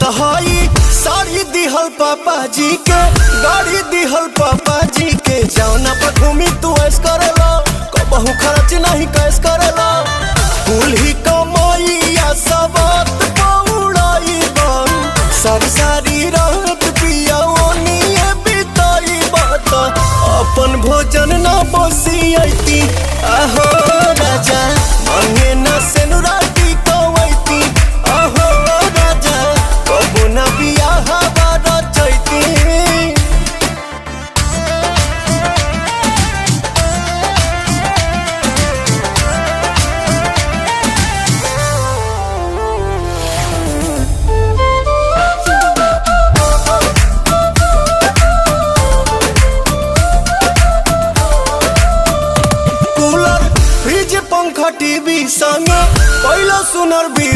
तहाई साड़ी दिहल पापा जी के, गाड़ी दिहल पापा जी के। जौना पर घूमी तू ऐस करेला, कबहू खर्च नहीं कैस करेला। कुल ही कमाइया सबत पौड़ाई बन, सब सारी रात पिया ओनिए बिताई बात। अपन भोजन ना बसियती आहो राजा, मांगे ना सेनुराटी कवैती आहो राजा, कबो ना बियाह बारा चैती। पंखा टीवी संग पहला सुनर भी